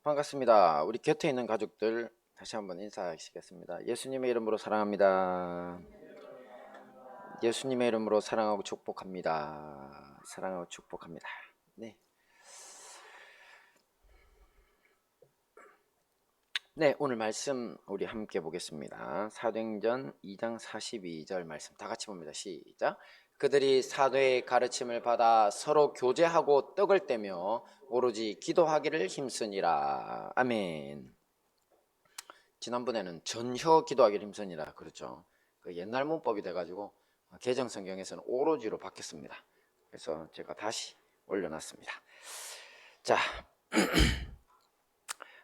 반갑습니다. 우리 곁에 있는 가족들 다시 한번 인사하시겠습니다. 예수님의 이름으로 사랑합니다. 예수님의 이름으로 사랑하고 축복합니다. 사랑하고 축복합니다. 네. 네, 오늘 말씀 우리 함께 보겠습니다. 사도행전 2장 42절 말씀 다 같이 봅니다. 시작. 그들이 사도의 가르침을 받아 서로 교제하고 떡을 떼며 오로지 기도하기를 힘쓰니라. 아멘. 지난번에는 전혀 기도하기를 힘쓰니라 그렇죠. 그 옛날 문법이 돼가지고 개정 성경에서는 오로지로 바뀌었습니다. 그래서 제가 다시 올려놨습니다. 자,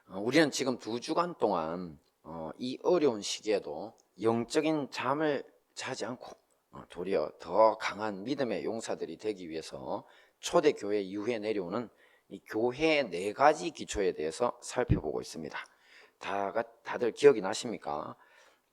우리는 지금 2주간 동안 이 어려운 시기에도 영적인 잠을 자지 않고 도리어 더 강한 믿음의 용사들이 되기 위해서 초대교회 이후에 내려오는 이 교회의 4가지 기초에 대해서 살펴보고 있습니다. 다들 기억이 나십니까?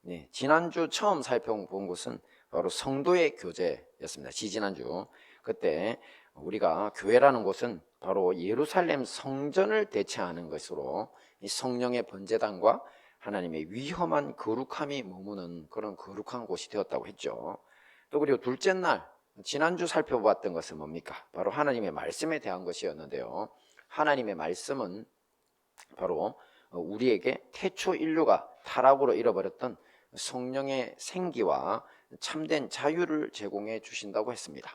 네, 지난주 처음 살펴본 것은 바로 성도의 교제였습니다. 지난주 그때 우리가 교회라는 곳은 바로 예루살렘 성전을 대체하는 것으로 이 성령의 번제단과 하나님의 위험한 거룩함이 머무는 그런 거룩한 곳이 되었다고 했죠. 또 그리고 둘째 날 지난주 살펴봤던 것은 뭡니까? 바로 하나님의 말씀에 대한 것이었는데요. 하나님의 말씀은 바로 우리에게 태초 인류가 타락으로 잃어버렸던 성령의 생기와 참된 자유를 제공해 주신다고 했습니다.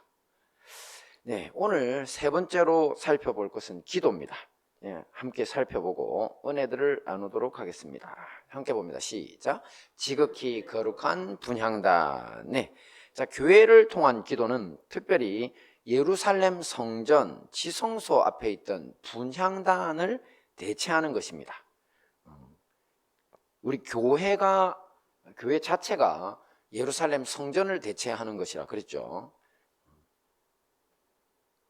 네, 오늘 세 번째로 살펴볼 것은 기도입니다. 네, 함께 살펴보고 은혜들을 나누도록 하겠습니다. 함께 봅니다. 시작. 지극히 거룩한 분향단. 네, 자, 교회를 통한 기도는 특별히 예루살렘 성전 지성소 앞에 있던 분향단을 대체하는 것입니다. 우리 교회 자체가 예루살렘 성전을 대체하는 것이라 그랬죠.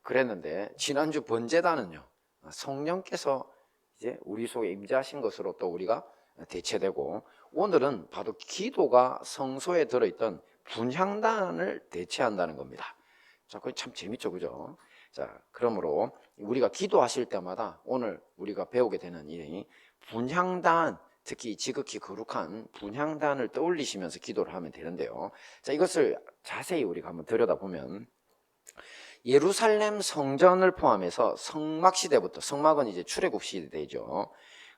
그랬는데 지난주 번제단은요, 성령께서 이제 우리 속에 임재하신 것으로 또 우리가 대체되고, 오늘은 바로 기도가 성소에 들어있던 분향단을 대체한다는 겁니다. 자, 그게 참 재밌죠, 그죠? 자, 그러므로 우리가 기도하실 때마다 오늘 우리가 배우게 되는 이 분향단, 특히 지극히 거룩한 분향단을 떠올리시면서 기도를 하면 되는데요. 자, 이것을 자세히 우리가 한번 들여다보면 예루살렘 성전을 포함해서 성막 시대부터, 성막은 이제 출애굽 시대죠.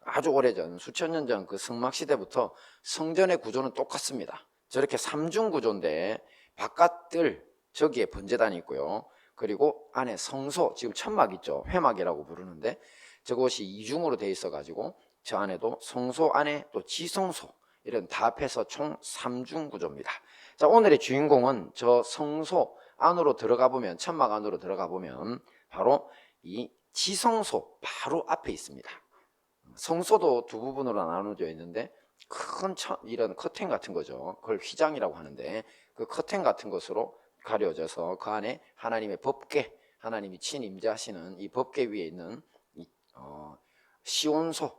아주 오래전 수천 년 전 그 성막 시대부터 성전의 구조는 똑같습니다. 저렇게 삼중 구조인데 바깥들 저기에 번제단이 있고요. 그리고 안에 성소, 지금 천막 있죠. 회막이라고 부르는데 저것이 이중으로 되어 있어 가지고 저 안에도 성소 안에 또 지성소, 이런 다 합해서 총 3중 구조입니다. 자, 오늘의 주인공은 저 성소 안으로 들어가 보면, 천막 안으로 들어가 보면 바로 이 지성소 바로 앞에 있습니다. 성소도 두 부분으로 나눠져 있는데 큰 이런 커튼 같은 거죠. 그걸 휘장이라고 하는데 그 커튼 같은 것으로 가려져서 그 안에 하나님의 법궤, 하나님이 친임재하시는 이 법궤 위에 있는 시온소,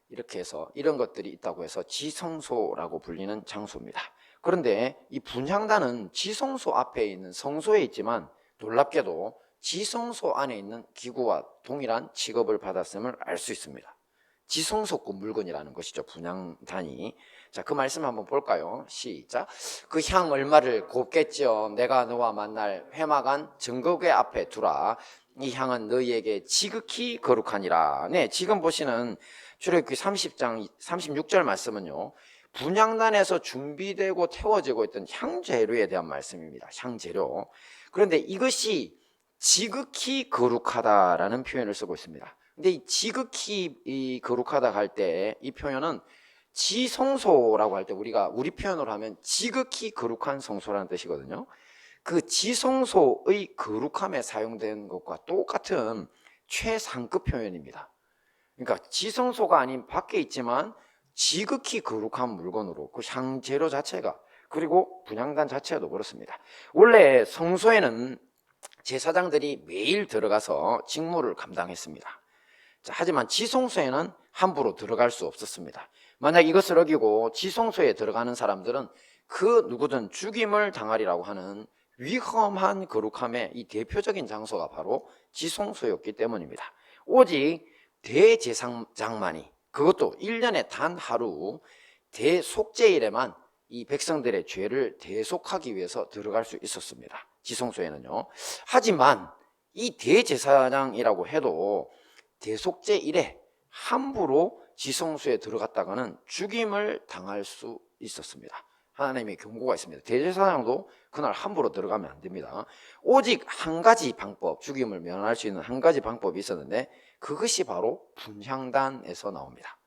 이렇게 해서 이런 것들이 있다고 해서 지성소라고 불리는 장소입니다. 그런데 이 분향단은 지성소 앞에 있는 성소에 있지만 놀랍게도 지성소 안에 있는 기구와 동일한 직업을 받았음을 알 수 있습니다. 지성소급 물건이라는 것이죠, 분향단이. 자, 그 말씀 한번 볼까요? 시작. 그 향 얼마를 곱겠지요. 내가 너와 만날 회막안 증거궤 앞에 두라. 이 향은 너희에게 지극히 거룩하니라. 네, 지금 보시는 출애굽기 30장 36절 말씀은요, 분향단에서 준비되고 태워지고 있던 향재료에 대한 말씀입니다. 향재료. 그런데 이것이 지극히 거룩하다라는 표현을 쓰고 있습니다. 근데 이 지극히 거룩하다 할 때 이 표현은 지성소라고 할 때 우리 표현으로 하면 지극히 거룩한 성소라는 뜻이거든요. 그 지성소의 거룩함에 사용된 것과 똑같은 최상급 표현입니다. 그러니까 지성소가 아닌 밖에 있지만 지극히 거룩한 물건으로, 그 향재료 자체가, 그리고 분향단 자체도 그렇습니다. 원래 성소에는 제사장들이 매일 들어가서 직무를 감당했습니다. 자, 하지만 지성소에는 함부로 들어갈 수 없었습니다. 만약 이것을 어기고 지성소에 들어가는 사람들은 그 누구든 죽임을 당하리라고 하는 위험한 거룩함의 이 대표적인 장소가 바로 지성소였기 때문입니다. 오직 대제사장만이, 그것도 1년에 단 하루 대속죄일에만 이 백성들의 죄를 대속하기 위해서 들어갈 수 있었습니다. 지성소에는요. 하지만 이 대제사장이라고 해도 대속죄일에 함부로 지성소에 들어갔다가는 죽임을 당할 수 있었습니다. 하나님의 경고가 있습니다. 대제사장도 그날 함부로 들어가면 안 됩니다. 오직 한 가지 방법, 죽임을 면할 수 있는 한 가지 방법이 있었는데 그것이 바로 분향단에서 나옵니다.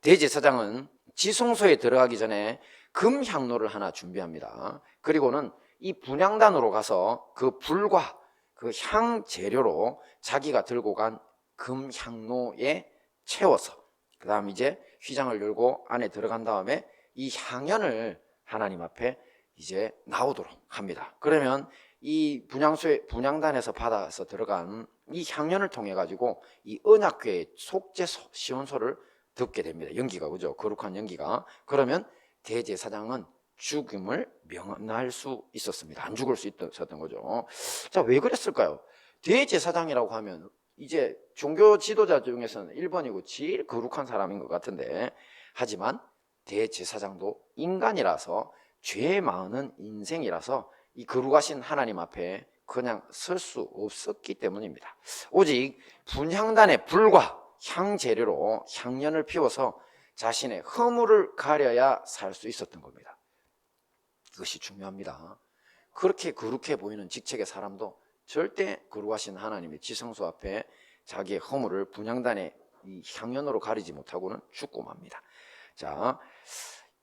대제사장은 지성소에 들어가기 전에 금향로를 하나 준비합니다. 그리고는 이 분향단으로 가서 그 불과 그 향재료로 자기가 들고 간 금향로에 채워서 그 다음 이제 휘장을 열고 안에 들어간 다음에 이 향연을 하나님 앞에 이제 나오도록 합니다. 그러면 이 분향단에서 받아서 들어간 이 향연을 통해 가지고 이 언약궤의 속죄소, 시온소를 듣게 됩니다. 연기가, 그죠? 거룩한 연기가. 그러면 대제사장은 죽음을 면할 수 있었습니다. 안 죽을 수 있었던 거죠. 자, 왜 그랬을까요? 대제사장이라고 하면 이제 종교 지도자 중에서는 1번이고 제일 거룩한 사람인 것 같은데, 하지만 대제사장도 인간이라서 죄 많은 인생이라서 이 거룩하신 하나님 앞에 그냥 설 수 없었기 때문입니다. 오직 분향단의 불과 향재료로 향연을 피워서 자신의 허물을 가려야 살 수 있었던 겁니다. 이것이 중요합니다. 그렇게 거룩해 보이는 직책의 사람도 절대 거룩하신 하나님의 지성소 앞에 자기의 허물을 분향단의 이 향연으로 가리지 못하고는 죽고 맙니다. 자,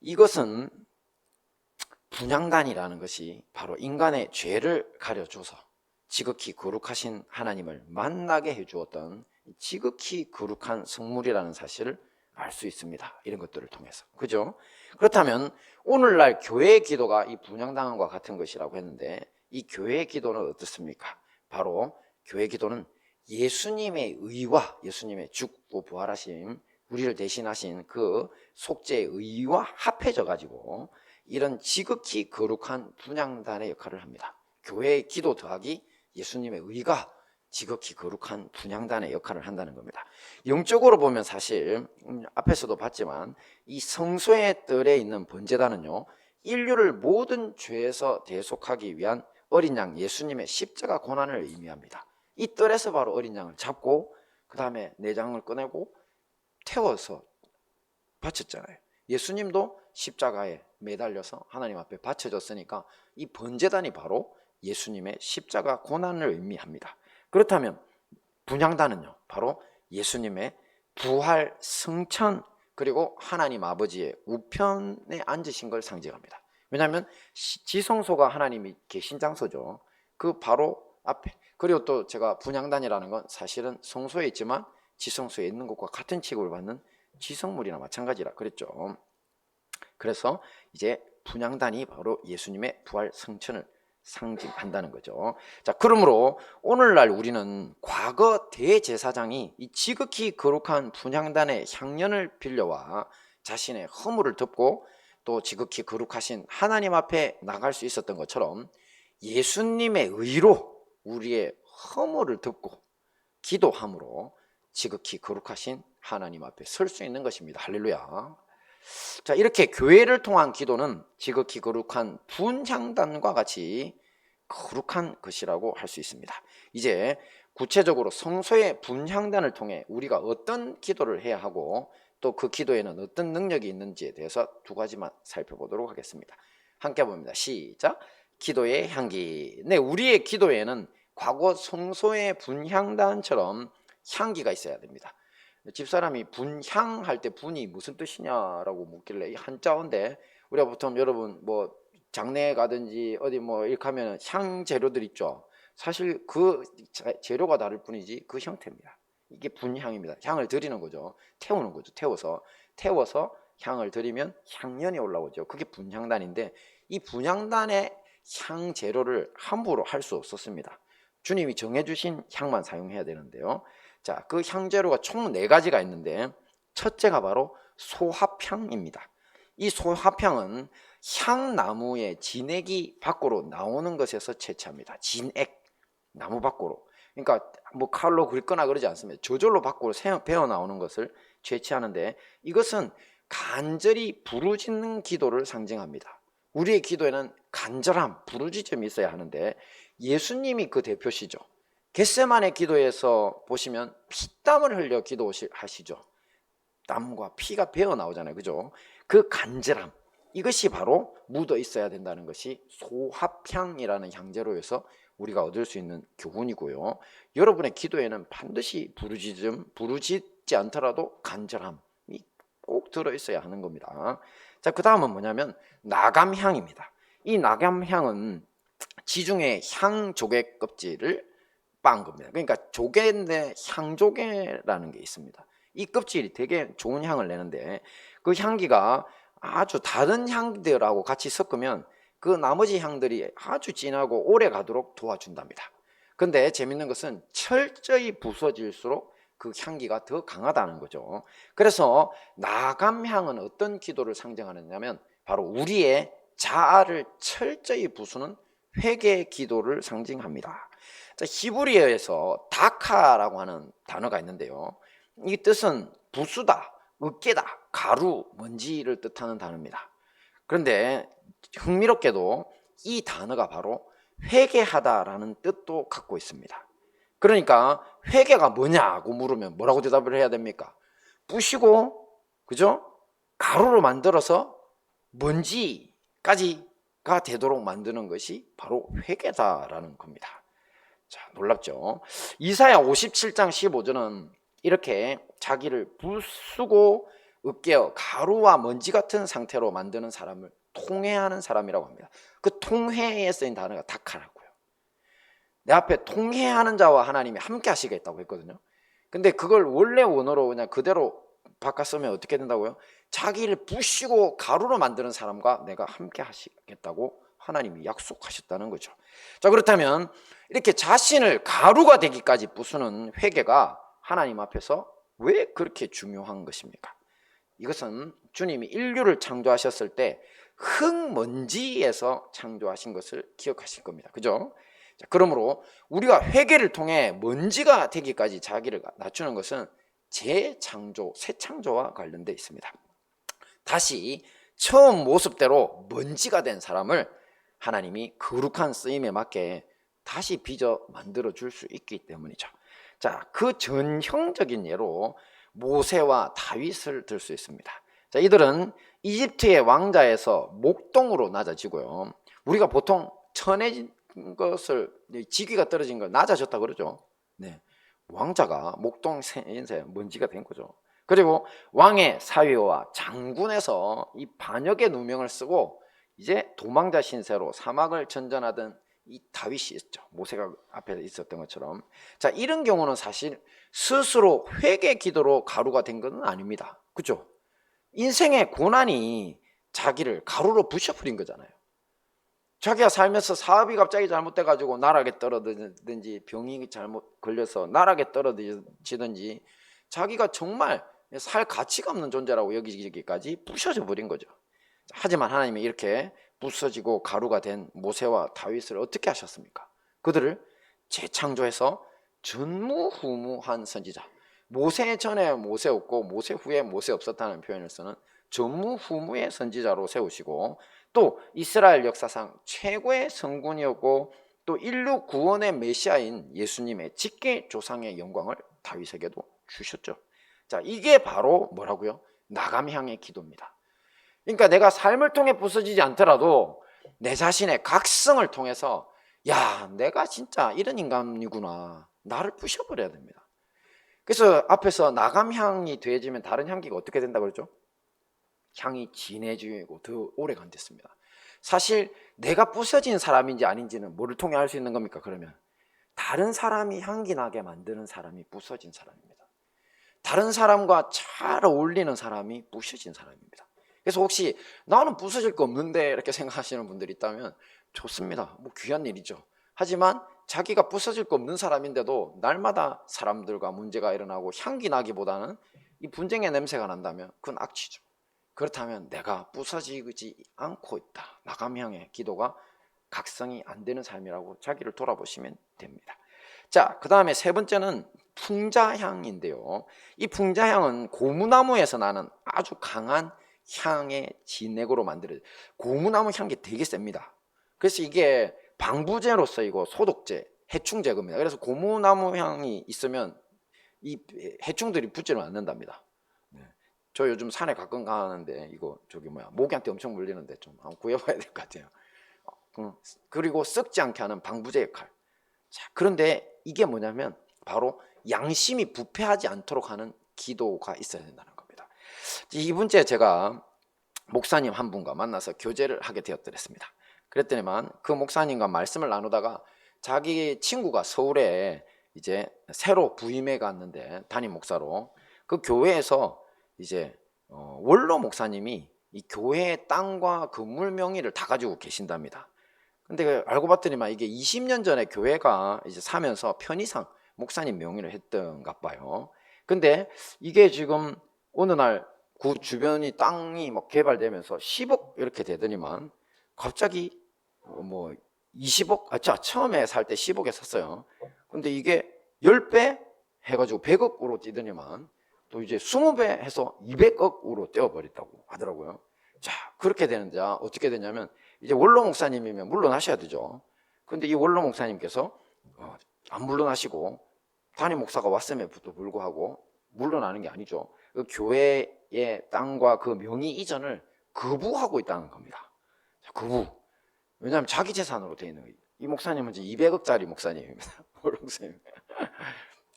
이것은 분향단이라는 것이 바로 인간의 죄를 가려줘서 지극히 거룩하신 하나님을 만나게 해주었던 지극히 거룩한 성물이라는 사실을 알 수 있습니다. 이런 것들을 통해서. 그죠? 그렇다면 오늘날 교회의 기도가 이 분향단과 같은 것이라고 했는데 이 교회의 기도는 어떻습니까? 바로 교회의 기도는 예수님의 의와 예수님의 죽고 부활하심, 우리를 대신하신 그 속죄의 의와 합해져 가지고 이런 지극히 거룩한 분향단의 역할을 합니다. 교회의 기도 더하기 예수님의 의가 지극히 거룩한 분향단의 역할을 한다는 겁니다. 영적으로 보면 사실 앞에서도 봤지만 이 성소의 뜰에 있는 번제단은요, 인류를 모든 죄에서 대속하기 위한 어린 양 예수님의 십자가 고난을 의미합니다. 이 뜰에서 바로 어린 양을 잡고 그 다음에 내장을 꺼내고 태워서 바쳤잖아요. 예수님도 십자가에 매달려서 하나님 앞에 바쳐졌으니까 이 번제단이 바로 예수님의 십자가 고난을 의미합니다. 그렇다면 분향단은요, 바로 예수님의 부활, 승천, 그리고 하나님 아버지의 우편에 앉으신 걸 상징합니다. 왜냐하면 지성소가 하나님이 계신 장소죠. 그 바로 앞에. 그리고 또 제가 분향단이라는 건 사실은 성소에 있지만 지성소에 있는 것과 같은 취급을 받는 지성물이나 마찬가지라 그랬죠. 그래서 이제 분향단이 바로 예수님의 부활, 승천을 상징한다는 거죠. 자, 그러므로 오늘날 우리는 과거 대제사장이 이 지극히 거룩한 분향단의 향연을 빌려와 자신의 허물을 덮고 또 지극히 거룩하신 하나님 앞에 나갈 수 있었던 것처럼 예수님의 의로 우리의 허물을 덮고 기도함으로 지극히 거룩하신 하나님 앞에 설 수 있는 것입니다. 할렐루야. 자, 이렇게 교회를 통한 기도는 지극히 거룩한 분향단과 같이 거룩한 것이라고 할 수 있습니다. 이제 구체적으로 성소의 분향단을 통해 우리가 어떤 기도를 해야 하고 또 그 기도에는 어떤 능력이 있는지에 대해서 두 가지만 살펴보도록 하겠습니다. 함께 봅니다. 시작. 기도의 향기. 네, 우리의 기도에는 과거 성소의 분향단처럼 향기가 있어야 됩니다. 집사람이 분향할 때 분이 무슨 뜻이냐라고 묻길래 이 한자어인데 우리가 보통 여러분 뭐 장례에 가든지 어디 뭐 이렇게 하면 향 재료들 있죠. 사실 그 재료가 다를 뿐이지 그 형태입니다. 이게 분향입니다. 향을 드리는 거죠. 태우는 거죠. 태워서 향을 드리면 향연이 올라오죠. 그게 분향단인데 이 분향단의 향 재료를 함부로 할 수 없었습니다. 주님이 정해주신 향만 사용해야 되는데요. 자, 그 향재료가 총 4가지가 있는데 첫째가 바로 소합향입니다. 이 소합향은 향나무의 진액이 밖으로 나오는 것에서 채취합니다. 진액, 나무 밖으로. 그러니까 뭐 칼로 긁거나 그러지 않습니다. 저절로 밖으로 배어 나오는 것을 죄치하는데, 이것은 간절히 부르짖는 기도를 상징합니다. 우리의 기도에는 간절함, 부르짖음이 있어야 하는데 예수님이 그 대표시죠. 겟세마네 기도에서 보시면 피땀을 흘려 기도하시죠. 땀과 피가 배어 나오잖아요. 그죠? 그 간절함, 이것이 바로 묻어 있어야 된다는 것이 소합향이라는 향재로에서 우리가 얻을 수 있는 교훈이고요. 여러분의 기도에는 반드시 부르짖지 않더라도 간절함이 꼭 들어 있어야 하는 겁니다. 자, 그 다음은 뭐냐면 나감향입니다. 이 나감향은 지중해 향조개 껍질을 빤 겁니다. 그러니까 조개인데 향조개라는 게 있습니다. 이 껍질이 되게 좋은 향을 내는데 그 향기가 아주 다른 향들하고 같이 섞으면 그 나머지 향들이 아주 진하고 오래 가도록 도와준답니다. 근데 재밌는 것은 철저히 부서질수록 그 향기가 더 강하다는 거죠. 그래서 나감향은 어떤 기도를 상징하느냐면 바로 우리의 자아를 철저히 부수는 회개 기도를 상징합니다. 자, 히브리어에서 다카라고 하는 단어가 있는데요. 이 뜻은 부수다, 으깨다, 가루, 먼지를 뜻하는 단어입니다. 그런데 흥미롭게도 이 단어가 바로 회개하다라는 뜻도 갖고 있습니다. 그러니까 회개가 뭐냐고 물으면 뭐라고 대답을 해야 됩니까? 부시고, 그죠? 가루로 만들어서 먼지까지가 되도록 만드는 것이 바로 회개다라는 겁니다. 자, 놀랍죠? 이사야 57장 15절은 이렇게 자기를 부수고 으깨어 가루와 먼지 같은 상태로 만드는 사람을 통회하는 사람이라고 합니다. 그 통회에 쓰인 단어가 다카라고요. 내 앞에 통회하는 자와 하나님이 함께 하시겠다고 했거든요. 근데 그걸 원래 원어로 그냥 그대로 바꿔 쓰면 어떻게 된다고요? 자기를 부시고 가루로 만드는 사람과 내가 함께 하시겠다고 하나님이 약속하셨다는 거죠. 자, 그렇다면 이렇게 자신을 가루가 되기까지 부수는 회개가 하나님 앞에서 왜 그렇게 중요한 것입니까? 이것은 주님이 인류를 창조하셨을 때 흙먼지에서 창조하신 것을 기억하실 겁니다. 그죠? 자, 그러므로 우리가 회개를 통해 먼지가 되기까지 자기를 낮추는 것은 재창조, 새 창조와 관련되어 있습니다. 다시 처음 모습대로 먼지가 된 사람을 하나님이 거룩한 쓰임에 맞게 다시 빚어 만들어 줄 수 있기 때문이죠. 자, 그 전형적인 예로 모세와 다윗을 들 수 있습니다. 자, 이들은 이집트의 왕자에서 목동으로 낮아지고요. 우리가 보통 천해진 것을, 직위가 떨어진 걸 낮아졌다 그러죠. 네, 왕자가 목동 인세 먼지가 된 거죠. 그리고 왕의 사위와 장군에서 이 반역의 누명을 쓰고 이제 도망자 신세로 사막을 전전하던 이 다윗이 있죠. 모세가 앞에 있었던 것처럼. 자, 이런 경우는 사실 스스로 회개 기도로 가루가 된 것은 아닙니다. 그죠? 인생의 고난이 자기를 가루로 부셔버린 거잖아요. 자기가 살면서 사업이 갑자기 잘못돼가지고 나락에 떨어지든지 병이 잘못 걸려서 나락에 떨어지든지 자기가 정말 살 가치가 없는 존재라고 여기기까지 부셔져 버린 거죠. 하지만 하나님이 이렇게 부서지고 가루가 된 모세와 다윗을 어떻게 하셨습니까? 그들을 재창조해서 전무후무한 선지자, 모세 전에 모세 없고 모세 후에 모세 없었다는 표현을 쓰는 전무후무의 선지자로 세우시고, 또 이스라엘 역사상 최고의 성군이었고 또 인류 구원의 메시아인 예수님의 직계 조상의 영광을 다윗에게도 주셨죠. 자, 이게 바로 뭐라고요? 나감향의 기도입니다. 그러니까 내가 삶을 통해 부서지지 않더라도 내 자신의 각성을 통해서 야, 내가 진짜 이런 인간이구나, 나를 부셔버려야 됩니다. 그래서 앞에서 나감향이 더해지면 다른 향기가 어떻게 된다고 그랬죠? 향이 진해지고 더 오래 간댔습니다. 사실 내가 부서진 사람인지 아닌지는 뭐를 통해 알 수 있는 겁니까? 그러면 다른 사람이 향기 나게 만드는 사람이 부서진 사람입니다. 다른 사람과 잘 어울리는 사람이 부서진 사람입니다. 그래서 혹시 나는 부서질 거 없는데 이렇게 생각하시는 분들이 있다면 좋습니다. 뭐 귀한 일이죠. 하지만 자기가 부서질 거 없는 사람인데도 날마다 사람들과 문제가 일어나고 향기 나기보다는 이 분쟁의 냄새가 난다면 그건 악취죠. 그렇다면 내가 부서지지 않고 있다, 나감향의 기도가 각성이 안 되는 삶이라고 자기를 돌아보시면 됩니다. 자, 그 다음에 세 번째는 풍자향인데요. 이 풍자향은 고무나무에서 나는 아주 강한 향의 진액으로 만들어져요. 고무나무 향기 되게 셉니다. 그래서 이게 방부제로 쓰이고 소독제, 해충 제거입니다. 그래서 고무나무 향이 있으면 이 해충들이 붙지는 않는답니다. 네. 저 요즘 산에 가끔 가는데 이거 모기한테 엄청 물리는데 좀 한번 구해봐야 될 것 같아요. 그리고 썩지 않게 하는 방부제 역할. 자, 그런데 이게 뭐냐면 바로 양심이 부패하지 않도록 하는 기도가 있어야 된다는 겁니다. 이번째 제가 목사님 한 분과 만나서 교제를 하게 되었더랬습니다. 그랬더니만 그 목사님과 말씀을 나누다가 자기 친구가 서울에 이제 새로 부임해 갔는데 담임 목사로 그 교회에서 이제 원로 목사님이 이 교회의 땅과 건물 명의를 다 가지고 계신답니다. 근데 알고 봤더니만 이게 20년 전에 교회가 이제 사면서 편의상 목사님 명의를 했던가 봐요. 근데 이게 지금 어느 날 그 주변이 땅이 막 개발되면서 10억 이렇게 되더니만 갑자기 뭐 20억, 처음에 살 때 10억에 샀어요. 근데 이게 10배 해가지고 100억으로 뛰더니만 또 이제 20배 해서 200억으로 뛰어버렸다고 하더라고요. 자, 그렇게 되는데 어떻게 되냐면 이제 원로 목사님이면 물러나셔야 되죠. 근데 이 원로 목사님께서 안 물러나시고 담임 목사가 왔음에도 불구하고 물러나는 게 아니죠. 그 교회의 땅과 그 명의 이전을 거부하고 있다는 겁니다. 거부. 왜냐하면 자기 재산으로 되어 있는 거예요. 이 목사님은 이제 200억짜리 목사님입니다. 원로 목사님.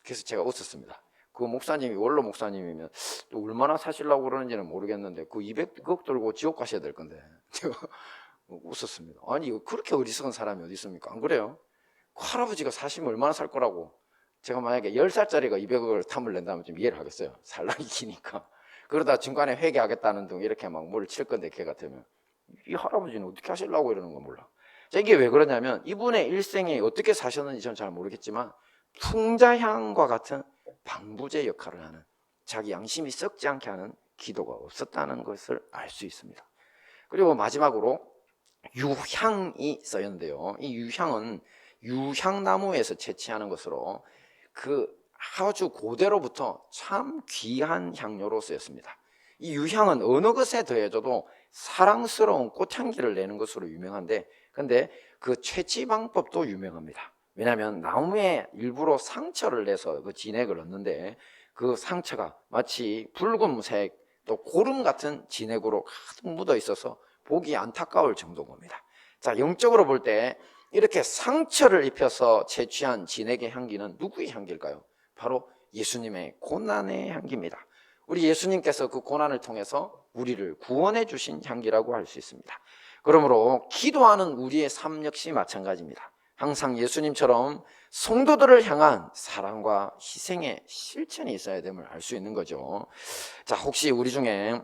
그래서 제가 웃었습니다. 그 목사님이 원로 목사님이면 또 얼마나 사시려고 그러는지는 모르겠는데 그 200억 들고 지옥 가셔야 될 건데 제가 웃었습니다. 아니 그렇게 어리석은 사람이 어디 있습니까? 안 그래요? 그 할아버지가 사시면 얼마나 살 거라고. 제가 만약에 10살짜리가 200억을 탐을 낸다면 좀 이해를 하겠어요. 살락이 기니까. 그러다 중간에 회개하겠다는 등 이렇게 막 뭘 칠 건데 걔 같으면 이 할아버지는 어떻게 하시려고 이러는 건 몰라. 자, 이게 왜 그러냐면 이분의 일생에 어떻게 사셨는지 저는 잘 모르겠지만 풍자향과 같은 방부제 역할을 하는, 자기 양심이 썩지 않게 하는 기도가 없었다는 것을 알 수 있습니다. 그리고 마지막으로 유향이 쓰였는데요. 이 유향은 유향나무에서 채취하는 것으로 그 아주 고대로부터 참 귀한 향료로 쓰였습니다. 이 유향은 어느 것에 더해져도 사랑스러운 꽃향기를 내는 것으로 유명한데, 근데 그 채취 방법도 유명합니다. 왜냐하면 나무에 일부러 상처를 내서 그 진액을 얻는데 그 상처가 마치 붉은색 또 고름 같은 진액으로 가득 묻어 있어서 보기 안타까울 정도인 겁니다. 자, 영적으로 볼 때 이렇게 상처를 입혀서 채취한 진액의 향기는 누구의 향기일까요? 바로 예수님의 고난의 향기입니다. 우리 예수님께서 그 고난을 통해서 우리를 구원해 주신 향기라고 할 수 있습니다. 그러므로 기도하는 우리의 삶 역시 마찬가지입니다. 항상 예수님처럼 성도들을 향한 사랑과 희생의 실천이 있어야 됨을 알 수 있는 거죠. 자, 혹시 우리 중에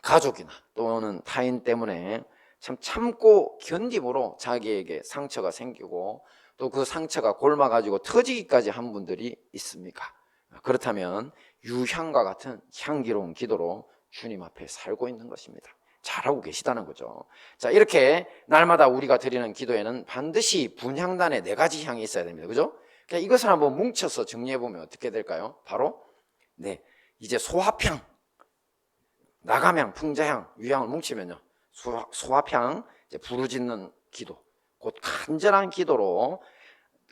가족이나 또는 타인 때문에 참 참고 견딤으로 자기에게 상처가 생기고 또 그 상처가 골마가지고 터지기까지 한 분들이 있습니까? 그렇다면 유향과 같은 향기로운 기도로 주님 앞에 살고 있는 것입니다. 잘하고 계시다는 거죠. 자, 이렇게 날마다 우리가 드리는 기도에는 반드시 분향단의 4가지 향이 있어야 됩니다. 그죠? 그러니까 이것을 한번 뭉쳐서 정리해보면 어떻게 될까요? 바로 이제 소합향, 나감향, 풍자향, 유향을 뭉치면요, 소합향, 이제 부르짖는 기도, 곧 간절한 기도로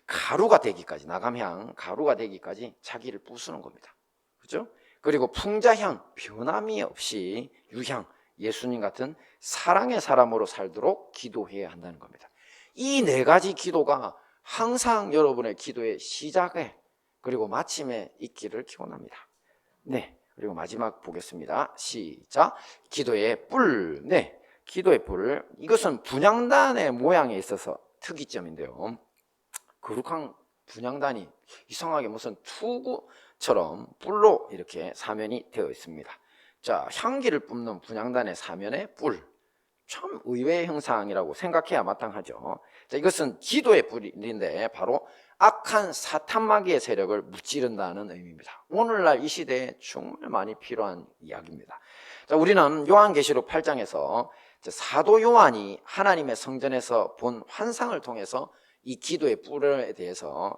가루가 되기까지, 나감향 가루가 되기까지 자기를 부수는 겁니다. 그죠? 그리고 풍자향, 변함이 없이 유향, 예수님 같은 사랑의 사람으로 살도록 기도해야 한다는 겁니다. 이 4가지 기도가 항상 여러분의 기도의 시작에 그리고 마침에 있기를 기원합니다. 네, 그리고 마지막 보겠습니다. 시작. 기도의 뿔. 네, 기도의 뿔. 이것은 분향단의 모양에 있어서 특이점인데요. 거룩한 분향단이 이상하게 무슨 투구처럼 뿔로 이렇게 사면이 되어 있습니다. 자, 향기를 뿜는 분향단의 사면에 뿔. 참 의외의 형상이라고 생각해야 마땅하죠. 자, 이것은 기도의 뿔인데 바로 악한 사탄마귀의 세력을 무찌른다는 의미입니다. 오늘날 이 시대에 정말 많이 필요한 이야기입니다. 자, 우리는 요한계시록 8장에서 사도 요한이 하나님의 성전에서 본 환상을 통해서 이 기도의 뿔에 대해서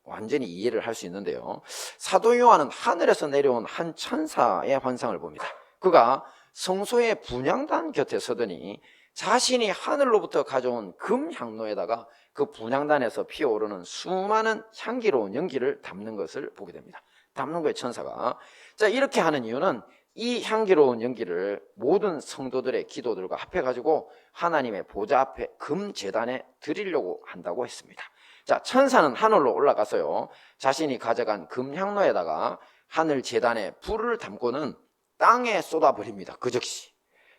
완전히 이해를 할 수 있는데요. 사도 요한은 하늘에서 내려온 한 천사의 환상을 봅니다. 그가 성소의 분향단 곁에 서더니 자신이 하늘로부터 가져온 금 향로에다가 그 분향단에서 피어오르는 수많은 향기로운 연기를 담는 것을 보게 됩니다. 담는 거예요, 천사가. 자, 이렇게 하는 이유는 이 향기로운 연기를 모든 성도들의 기도들과 합해가지고 하나님의 보좌 앞에 금 제단에 드리려고 한다고 했습니다. 자, 천사는 하늘로 올라가서요, 자신이 가져간 금 향로에다가 하늘 제단에 불을 담고는 땅에 쏟아버립니다. 그 즉시.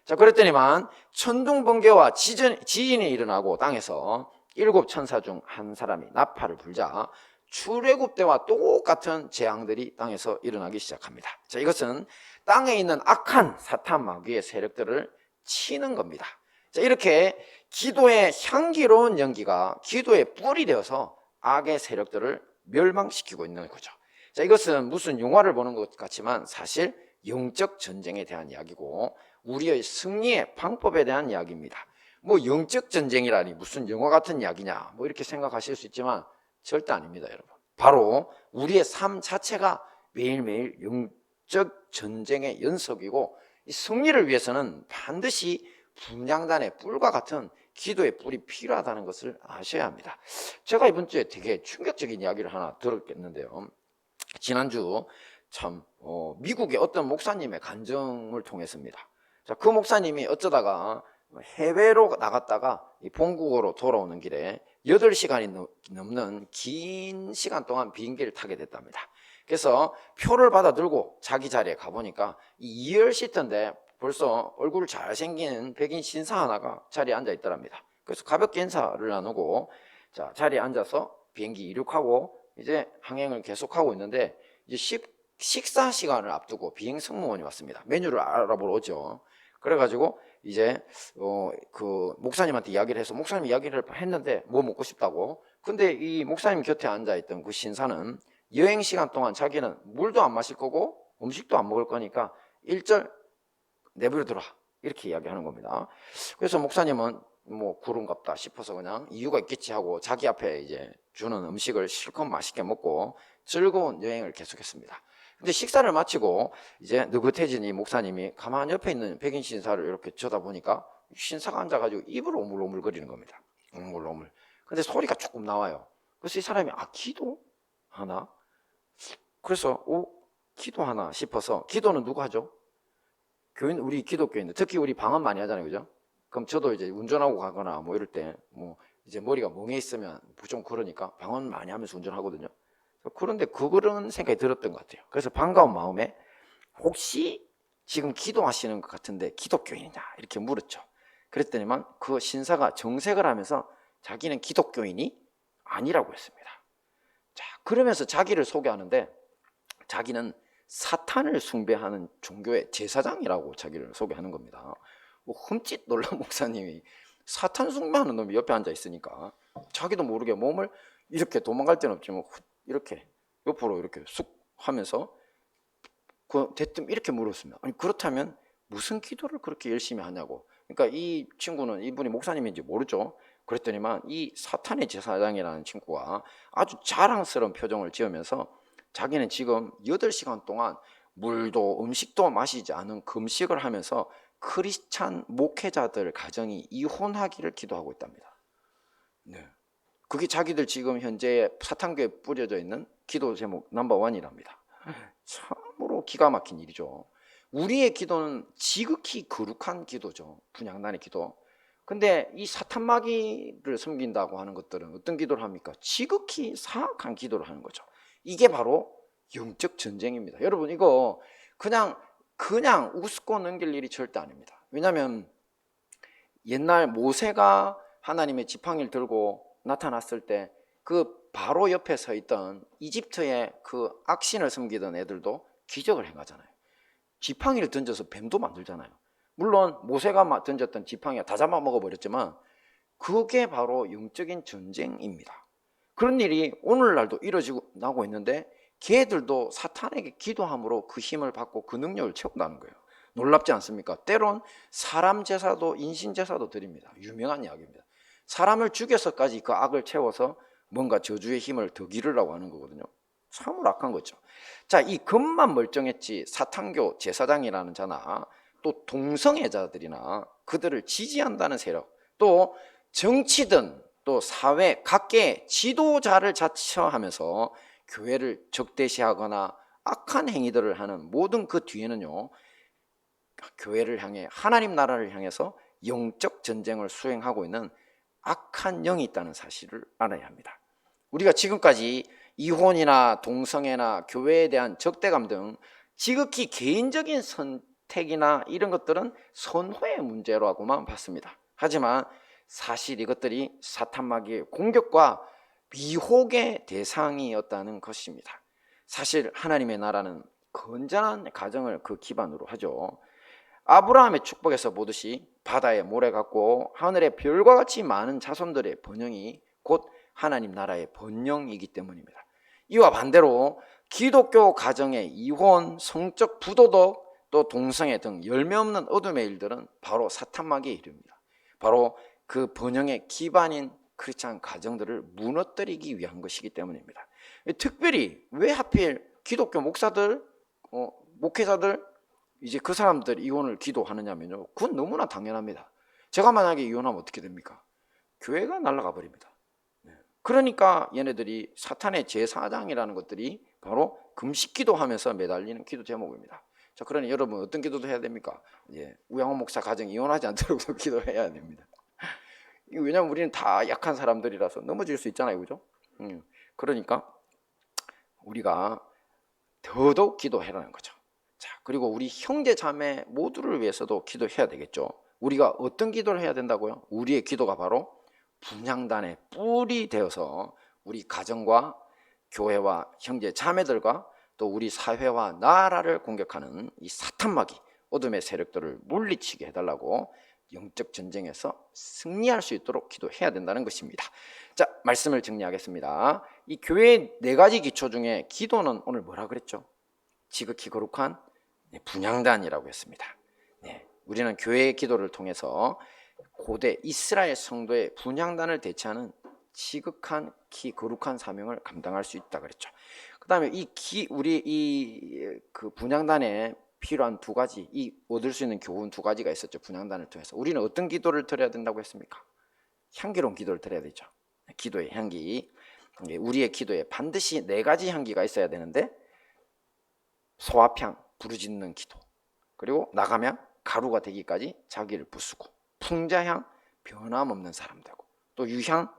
자, 그랬더니만 천둥 번개와 지진이 일어나고 땅에서 7 천사 중 한 사람이 나팔을 불자 출애굽 때와 똑같은 재앙들이 땅에서 일어나기 시작합니다. 자, 이것은 땅에 있는 악한 사탄 마귀의 세력들을 치는 겁니다. 자, 이렇게 기도의 향기로운 연기가 기도의 뿔이 되어서 악의 세력들을 멸망시키고 있는 거죠. 자, 이것은 무슨 영화를 보는 것 같지만 사실 영적 전쟁에 대한 이야기고 우리의 승리의 방법에 대한 이야기입니다. 뭐 영적 전쟁이라니 무슨 영화 같은 이야기냐, 뭐 이렇게 생각하실 수 있지만 절대 아닙니다, 여러분. 바로 우리의 삶 자체가 매일매일 영적 전쟁의 연속이고, 이 승리를 위해서는 반드시 분향단의 뿔과 같은 기도의 뿔이 필요하다는 것을 아셔야 합니다. 제가 이번 주에 되게 충격적인 이야기를 하나 들었겠는데요. 지난주 참 미국의 어떤 목사님의 간증을 통했습니다. 자, 그 목사님이 어쩌다가 해외로 나갔다가 본국으로 돌아오는 길에 8시간이 넘는 긴 시간 동안 비행기를 타게 됐답니다. 그래서 표를 받아 들고 자기 자리에 가보니까 이 2열 시트인데 벌써 얼굴 잘생긴 백인 신사 하나가 자리에 앉아 있더랍니다. 그래서 가볍게 인사를 나누고, 자, 자리에 앉아서 비행기 이륙하고 이제 항행을 계속하고 있는데, 이제 식사 시간을 앞두고 비행 승무원이 왔습니다. 메뉴를 알아보러 오죠. 그래가지고 이제 그 목사님한테 이야기를 해서 목사님 이야기를 했는데 뭐 먹고 싶다고. 근데 이 목사님 곁에 앉아있던 그 신사는 여행 시간 동안 자기는 물도 안 마실 거고 음식도 안 먹을 거니까 1절 내버려둬라, 이렇게 이야기하는 겁니다. 그래서 목사님은 뭐 구른갑다 싶어서 그냥 이유가 있겠지 하고 자기 앞에 이제 주는 음식을 실컷 맛있게 먹고 즐거운 여행을 계속했습니다. 근데 식사를 마치고 이제 느긋해진 이 목사님이 가만히 옆에 있는 백인 신사를 이렇게 쳐다보니까 신사가 앉아가지고 입을 오물오물거리는 겁니다. 오물오물. 근데 소리가 조금 나와요. 그래서 이 사람이 기도하나? 그래서 기도하나 싶어서, 기도는 누가 하죠? 교인, 우리 기독교인들, 특히 우리 방언 많이 하잖아요, 그죠? 그럼 저도 이제 운전하고 가거나 뭐 이럴 때 뭐 이제 머리가 멍해 있으면 좀 그러니까 방언 많이 하면서 운전하거든요. 그런데 그런 생각이 들었던 것 같아요. 그래서 반가운 마음에 혹시 지금 기도하시는 것 같은데 기독교인이냐, 이렇게 물었죠. 그랬더니만 그 신사가 정색을 하면서 자기는 기독교인이 아니라고 했습니다. 자, 그러면서 자기를 소개하는데 자기는 사탄을 숭배하는 종교의 제사장이라고 자기를 소개하는 겁니다. 뭐 흠칫 놀란 목사님이 사탄 숭배하는 놈이 옆에 앉아 있으니까 자기도 모르게 몸을 이렇게, 도망갈 데는 없지만 이렇게 옆으로 이렇게 쑥 하면서 대뜸 이렇게 물었습니다. 아니, 그렇다면 무슨 기도를 그렇게 열심히 하냐고. 그러니까 이 친구는 이분이 목사님인지 모르죠. 그랬더니만 이 사탄의 제사장이라는 친구가 아주 자랑스러운 표정을 지으면서 자기는 지금 8시간 동안 물도 음식도 마시지 않은 금식을 하면서 크리스찬 목회자들 가정이 이혼하기를 기도하고 있답니다. 네. 그게 자기들 지금 현재 사탄교에 뿌려져 있는 기도 제목 넘버1이랍니다. 참으로 기가 막힌 일이죠. 우리의 기도는 지극히 거룩한 기도죠. 분향단의 기도. 근데 이 사탄 마귀를 섬긴다고 하는 것들은 어떤 기도를 합니까? 지극히 사악한 기도를 하는 거죠. 이게 바로 영적 전쟁입니다. 여러분, 이거 그냥 우습고 넘길 일이 절대 아닙니다. 왜냐하면 옛날 모세가 하나님의 지팡이를 들고 나타났을 때 그 바로 옆에 서 있던 이집트의 그 악신을 섬기던 애들도 기적을 행하잖아요. 지팡이를 던져서 뱀도 만들잖아요. 물론 모세가 던졌던 지팡이가 다 잡아먹어버렸지만 그게 바로 영적인 전쟁입니다. 그런 일이 오늘날도 이루어지고 있는데 걔들도 사탄에게 기도함으로 그 힘을 받고 그 능력을 채운다는 거예요. 놀랍지 않습니까? 때론 사람 제사도 인신 제사도 드립니다. 유명한 이야기입니다. 사람을 죽여서까지 그 악을 채워서 뭔가 저주의 힘을 더 기르려고 하는 거거든요. 참으로 악한 거죠. 자, 이 겉만 멀쩡했지 사탄교 제사장이라는 자나 또 동성애자들이나 그들을 지지한다는 세력, 또 정치든 또 사회 각계 지도자를 자처하면서 교회를 적대시하거나 악한 행위들을 하는 모든 그 뒤에는요, 교회를 향해 하나님 나라를 향해서 영적 전쟁을 수행하고 있는 악한 영이 있다는 사실을 알아야 합니다. 우리가 지금까지 이혼이나 동성애나 교회에 대한 적대감 등 지극히 개인적인 선택이나 이런 것들은 선호의 문제라고만 봤습니다. 하지만 사실 이것들이 사탄 마귀의 공격과 미혹의 대상이었다는 것입니다. 사실 하나님의 나라는 건전한 가정을 그 기반으로 하죠. 아브라함의 축복에서 보듯이 바다의 모래 같고 하늘의 별과 같이 많은 자손들의 번영이 곧 하나님 나라의 번영이기 때문입니다. 이와 반대로 기독교 가정의 이혼, 성적 부도덕, 또 동성애 등 열매 없는 어둠의 일들은 바로 사탄 마귀의 일입니다. 바로 그 번영의 기반인 크리스찬 가정들을 무너뜨리기 위한 것이기 때문입니다. 특별히 왜 하필 기독교 목사들, 목회자들, 이제 그 사람들 이혼을 기도하느냐면요, 그건 너무나 당연합니다. 제가 만약에 이혼하면 어떻게 됩니까? 교회가 날아가 버립니다. 그러니까 얘네들이 사탄의 제사장이라는 것들이 바로 금식 기도하면서 매달리는 기도 제목입니다. 자, 그러니 여러분 어떤 기도도 해야 됩니까? 우양호 목사 가정 이혼하지 않도록 기도해야 됩니다. 왜냐하면 우리는 다 약한 사람들이라서 넘어질 수 있잖아요, 그죠? 그러니까 우리가 더더욱 기도해라는 거죠. 자, 그리고 우리 형제 자매 모두를 위해서도 기도해야 되겠죠. 우리가 어떤 기도를 해야 된다고요? 우리의 기도가 바로 분향단의 뿔이 되어서 우리 가정과 교회와 형제 자매들과 또 우리 사회와 나라를 공격하는 이 사탄 마귀 어둠의 세력들을 물리치게 해달라고 영적 전쟁에서 승리할 수 있도록 기도해야 된다는 것입니다. 자, 말씀을 정리하겠습니다. 이 교회의 4가지 기초 중에 기도는 오늘 뭐라 그랬죠? 지극히 거룩한 분향단이라고 했습니다. 우리는 교회의 기도를 통해서 고대 이스라엘 성도의 분향단을 대체하는 지극한 거룩한 사명을 감당할 수 있다 그랬죠. 그 다음에 우리 그 분향단에 필요한 2가지, 얻을 수 있는 교훈 2가지가 있었죠. 분향단을 통해서 우리는 어떤 기도를 드려야 된다고 했습니까? 향기로운 기도를 드려야 되죠. 기도의 향기, 우리의 기도에 반드시 4가지 향기가 있어야 되는데, 소합향, 부르짖는 기도, 그리고 나가면 가루가 되기까지 자기를 부수고, 풍자향, 변함없는 사람 되고, 또 유향,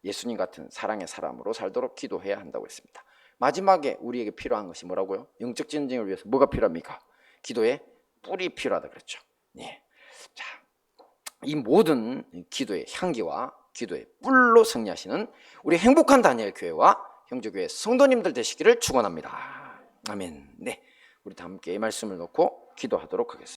예수님 같은 사랑의 사람으로 살도록 기도해야 한다고 했습니다. 마지막에 우리에게 필요한 것이 뭐라고요? 영적 전쟁을 위해서 뭐가 필요합니까? 기도에 뿔이 필요하다 그랬죠. 자, 이 모든 기도의 향기와 기도의 뿔로 승리하시는 우리 행복한 다니엘 교회와 형제교회 성도님들 되시기를 축원합니다. 아멘. 우리 다 함께 이 말씀을 놓고 기도하도록 하겠습니다.